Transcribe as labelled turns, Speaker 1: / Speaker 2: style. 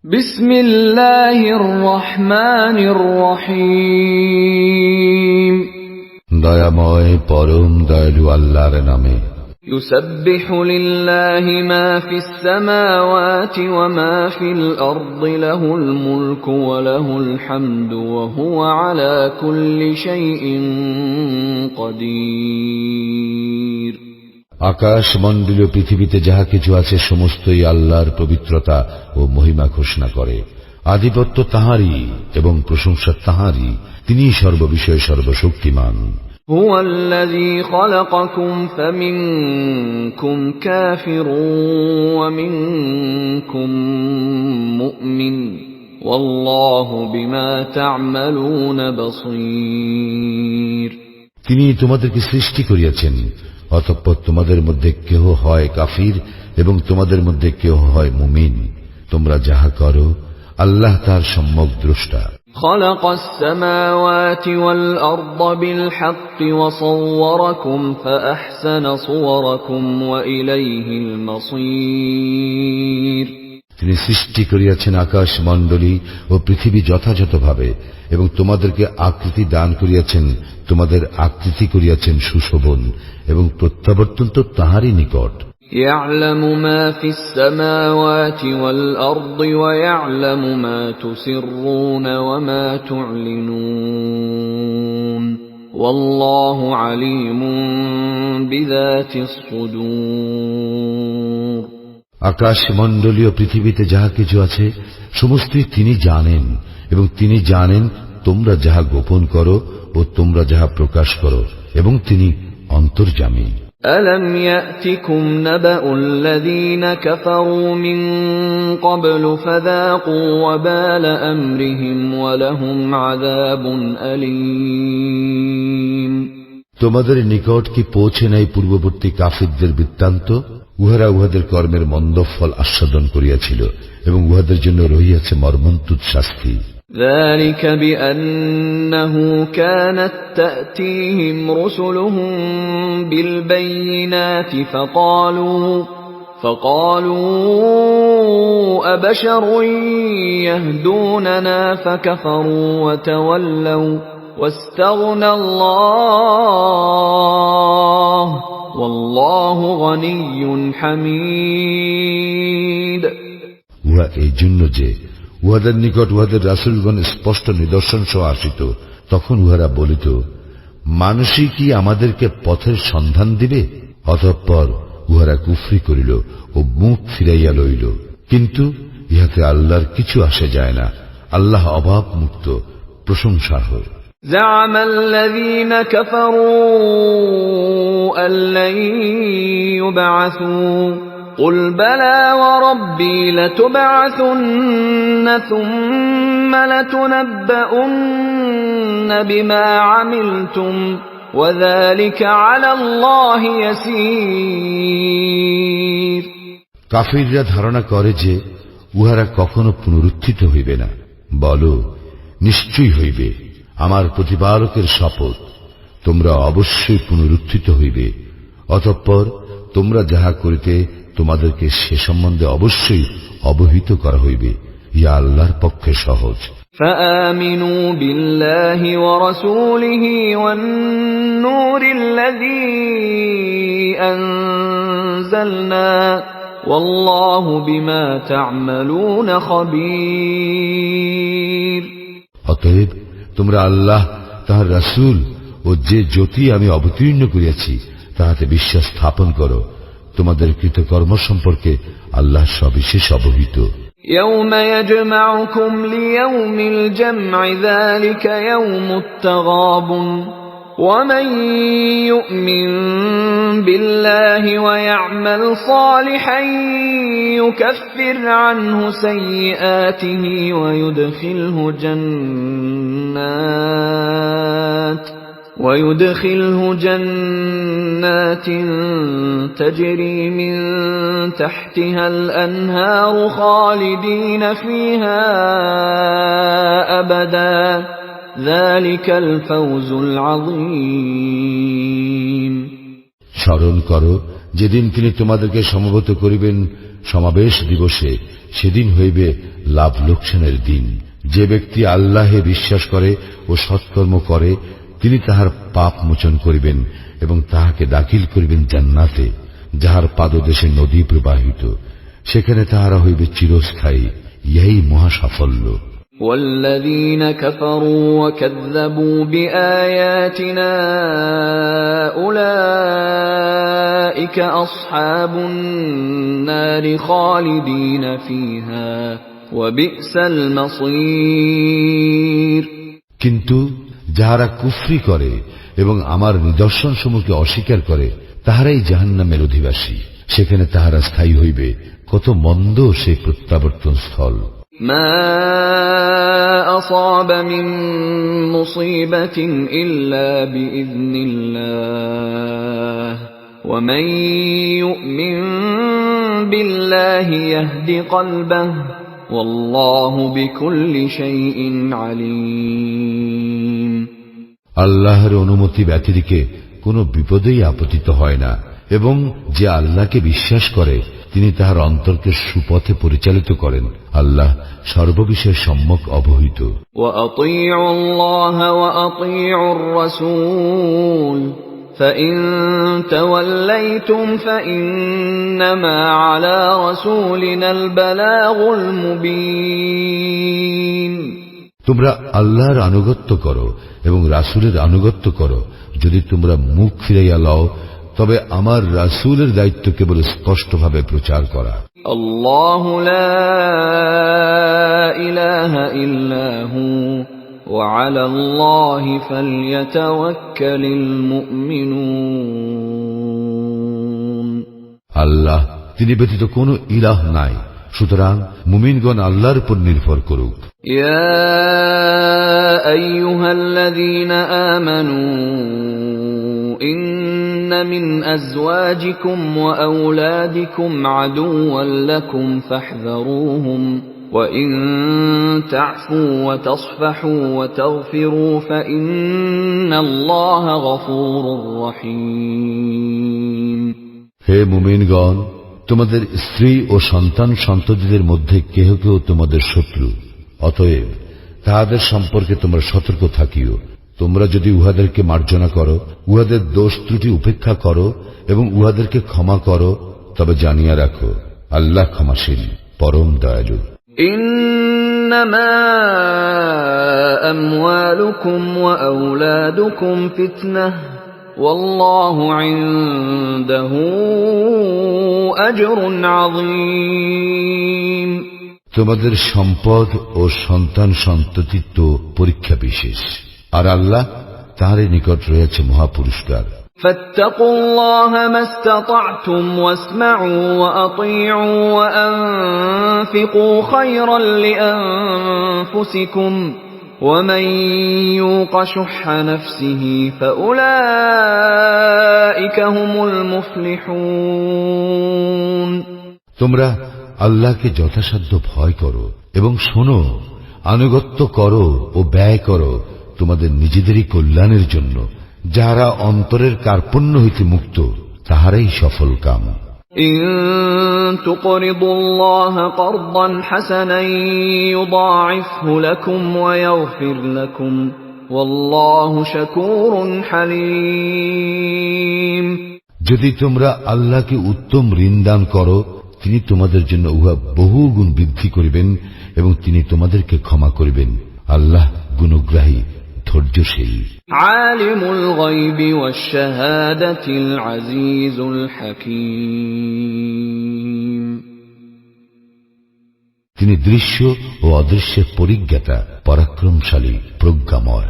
Speaker 1: বিসমিল্লাহির রহমানির রহিম।
Speaker 2: দয়াময় পরম দয়ালু আল্লাহর নামে।
Speaker 1: ইউসাব্বিহু লিল্লাহি মা ফিস সামাওয়াতি ওয়া মা ফিল আরদি লাহুল মুলকু ওয়া লাহুল হামদু ওয়া হুয়া আলা কুল্লি শাইইন কাদির।
Speaker 2: আকাশ মণ্ডল ও পৃথিবীতে যাহা কিছু আছে সমস্তই আল্লাহর পবিত্রতা ও মহিমা ঘোষণা করে। আধিপত্য তাঁহারই এবং প্রশংসা তাঁহারই, তিনিই সর্ববিষয়ে সর্বশক্তিমান।
Speaker 1: হুয়াল্লাযী খালাকাকুম ফামিনকুম কাফিরুন ওয়া মিনকুম মুমিন ওয়াল্লাহু বিমা তা'মালুনা বাসীর।
Speaker 2: তিনি তোমাদেরকে সৃষ্টি করিয়াছেন, অতঃপর তোমাদের মধ্যে কেহ হয় কাফির এবং তোমাদের মধ্যে কেহ হয় মুমিন। তোমরা যাহা করো আল্লাহ তার সম্যক দ্রষ্টা।
Speaker 1: খালাকাস সামাওয়াতি ওয়াল আরদা বিল হাক্কি ওয়া সাওওয়ারাকুম ফাআহসানা সুওয়ারাকুম ওয়া ইলাইহিল মাসীর।
Speaker 2: তিনি সৃষ্টি করিয়াছেন আকাশ মণ্ডলী ও পৃথিবী যথাযথভাবে এবং তোমাদেরকে আকৃতি দান করিয়াছেন, তোমাদের আকৃতি করিয়াছেন সুশোভন এবং প্রত্যাবর্তন তো তাঁহারই নিকট।
Speaker 1: ইয়া'লামু মা ফিস সামাওয়াতি ওয়াল আরদি ওয়া ইয়া'লামু মা তুসিররুনা ওয়া মা তু'লিনুন ওয়াল্লাহু আলীমুন বিযাতিস সুদূর।
Speaker 2: আকাশ মণ্ডলীয় পৃথিবীতে যাহা কিছু আছে সমস্তই তিনি জানেন এবং তিনি জানেন তোমরা যাহা গোপন করো ও তোমরা যাহা প্রকাশ করো, এবং তিনি অন্তর্যামী।
Speaker 1: ألم يأتكم نبأ الذين كفروا من قبل فذاقوا وبال أمرهم ولهم عذاب أليم।
Speaker 2: তোমাদের নিকট কি পৌঁছে নাই পূর্ববর্তী কাফিরদের বৃত্তান্ত? উহারা উহাদের কর্মের মন্দ ফল আস্বাদন করিয়াছিল এবং উহাদের জন্য রহিয়াছে মর্মন্তুদ শাস্তি।
Speaker 1: ذلك بأنه كانت تأتيهم رسلهم بالبينات فقالوا أبشر يهدوننا فكفروا وتولوا واستغنى الله والله غني حميد।
Speaker 2: উহা এই জন্য যে উহাদের নিকট উহাদের রাসূলগণ স্পষ্ট নিদর্শন সহ আসিত, তখন উহারা বলিত, মানুষই কি আমাদেরকে পথের সন্ধান দিবে? অতঃপর উহারা কুফরি করিল ও মুখ ফিরাইয়া লইল। কিন্তু ইহাতে আল্লাহর কিছু আসে যায় না, আল্লাহ অভাব মুক্ত, প্রশংসার্হ।
Speaker 1: زعم الذين كفروا أن لن يبعثوا قل بلى وربي لتبعثن ثم لتنبؤن بما عملتم وذلك على الله يسير।
Speaker 2: কাফিররা ধারণা করে যে উহারা কখনো পুনরুত্থিত হইবে না। বলো, নিশ্চয়ই হইবে, আমার প্রতিপালকের শপথ, তোমরা অবশ্যই পুনরুত্থিত হইবে। অতঃপর তোমরা যাহা করিতে তোমাদেরকে সে সম্বন্ধে অবশ্যই অবহিত করা হইবে। ইয়া আল্লাহর পক্ষে সহজ।
Speaker 1: فآمنوا بالله ورسوله والنور الذي أنزلنا والله بما تعملون خبير।
Speaker 2: অতএব তোমরা আল্লাহ, তাহার রাসূল ও যে জ্যোতি আমি অবতীর্ণ করিয়াছি তাহাতে বিশ্বাস স্থাপন করো। তোমাদের কৃতকর্ম সম্পর্কে আল্লাহ সবিশেষ অবহিত।
Speaker 1: يوم يجمعكم ليوم الجمع ذلك يوم التغابن ومن يؤمن بالله ويعمل صالحا يكفر عنه سيئاته ويدخله جنات تجري من تحتها الأنهار خالدين فيها أبدا ذلك الفوز العظيم।
Speaker 2: স্মরণ করো যেদিন তিনি তোমাদেরকে সমবেত করিবেন সমাবেশ দিবসে, সেদিন হইবে লাভ লোকসানের দিন। যে ব্যক্তি আল্লাহে বিশ্বাস করে ও সৎকর্ম করে, তিনি তাহার পাপ মোচন করিবেন এবং তাহাকে দাখিল করিবেন জান্নাতে, যাহার পাদদেশে নদী প্রবাহিত, সেখানে তাহারা হইবে চিরস্থায়ী। ইহাই মহা সাফল্য।
Speaker 1: والذين كفروا وكذبوا بآياتنا أولئك أصحاب النار خالدين فيها وبئس المصير।
Speaker 2: কিন্তু যাহারা কুফরি করে এবং আমার নিদর্শন সমূহকে অস্বীকার করে, তাহারাই জাহান্নামের অধিবাসী, সেখানে তাহারা স্থায়ী হইবে। কত মন্দ সেই প্রত্যাবর্তন স্থল।
Speaker 1: ما أصاب من مصيبة إلا بإذن الله ومن يؤمن بالله يهد قلبه والله بكل شيء عليم।
Speaker 2: আল্লাহর অনুমতি ব্যতিরেকে কোনো বিপদেই আপতিত হয় না, এবং যে আল্লাহকে বিশ্বাস করে তিনি তাহার অন্তরকে সুপথে পরিচালিত করেন। আল্লাহ সর্ববিষয়ে সম্যক অবহিত।
Speaker 1: وأطيعوا الله وأطيعوا الرسول فإن توليتم فإنما على رسولنا البلاغ المبين।
Speaker 2: তোমরা আল্লাহর আনুগত্য করো এবং রাসূলের আনুগত্য করো। যদি তোমরা মুখ ফিরাইয়া লও, তবে আমার রাসূলের দায়িত্ব কেবল স্পষ্টভাবে প্রচার করা।
Speaker 1: আল্লাহু লা ইলাহা ইল্লা হু ওয়া আলাল্লাহি ফালইয়াতাওয়াক্কালিল মুমিনুন।
Speaker 2: আল্লাহ, তিনি ব্যতীত কোনো ইলাহ নাই, সুতরাং মুমিনগণ আল্লাহর উপর নির্ভর করুক।
Speaker 1: ইয়া আইয়ুহাল্লাযীনা আমানু إن من أزواجكم وأولادكم عدوا لكم فاحذروهم وإن تعفوا وتصفحوا وتغفروا فإن الله غفور رحيم।
Speaker 2: হে মুমিনগণ, তোমাদের স্ত্রী ও সন্তান সন্ততিদের মধ্যে কেহ কেহ তোমাদের শত্রু, অতএব তাহাদের সম্পর্কে তোমরা সতর্ক থাকিও। তোমরা যদি উহাদেরকে মার্জনা করো, উহাদের দোষ ত্রুটি উপেক্ষা করো এবং উহাদেরকে ক্ষমা করো, তবে জানিয়া রাখো আল্লাহ ক্ষমাশীল, পরম দয়ালু।
Speaker 1: ইন্নামা আমওয়ালুকুম ওয়া আওলাদুকুম ফিতনাহ ওয়াল্লাহু ইনদাহু আজরুন আযীম।
Speaker 2: তোমাদের সম্পদ ও সন্তান সন্ততি তো পরীক্ষা বিশেষ, আর আল্লাহ তাঁর নিকট রয়েছে মহাপুরস্কার।
Speaker 1: ফাত্তাকুল্লাহ মাস্তাতা'তুম ওয়াসমা'ু ওয়া আতি'উ ওয়া আনফিকু খায়রান লিআনফুসিকুম ওয়া মান ইউকা শুহহা নাফসিহি ফাউলাইকা হুমুল মুফলিহুন।
Speaker 2: তোমরা আল্লাহকে যথাসাধ্য ভয় করো এবং শোনো, আনুগত্য করো ও ব্যয় করো তোমাদের নিজেদেরই কল্যাণের জন্য। যাহারা অন্তরের কার্পণ্য হইতে মুক্ত, তাহারাই সফল কাম।
Speaker 1: ইন তুকরিদুল্লাহ করদান হাসানান ইউদাইফহু লাকুম ওয়া ইয়াগফির লাকুম ওয়াল্লাহু শাকুরুন হালিম।
Speaker 2: যদি তোমরা আল্লাহকে উত্তম ঋণ দান করো, তিনি তোমাদের জন্য উহা বহুগুণ বৃদ্ধি করিবেন এবং তিনি তোমাদেরকে ক্ষমা করিবেন। আল্লাহ গুণগ্রাহী, ধৈর্যশীল।
Speaker 1: আলিমুল গায়বি ওয়াশ শাহাদাতিল আজিজুল হাকীম।
Speaker 2: তিনি দৃশ্য ও অদৃশ্যের পরিজ্ঞাতা, পরাক্রমশালী, প্রজ্ঞাময়।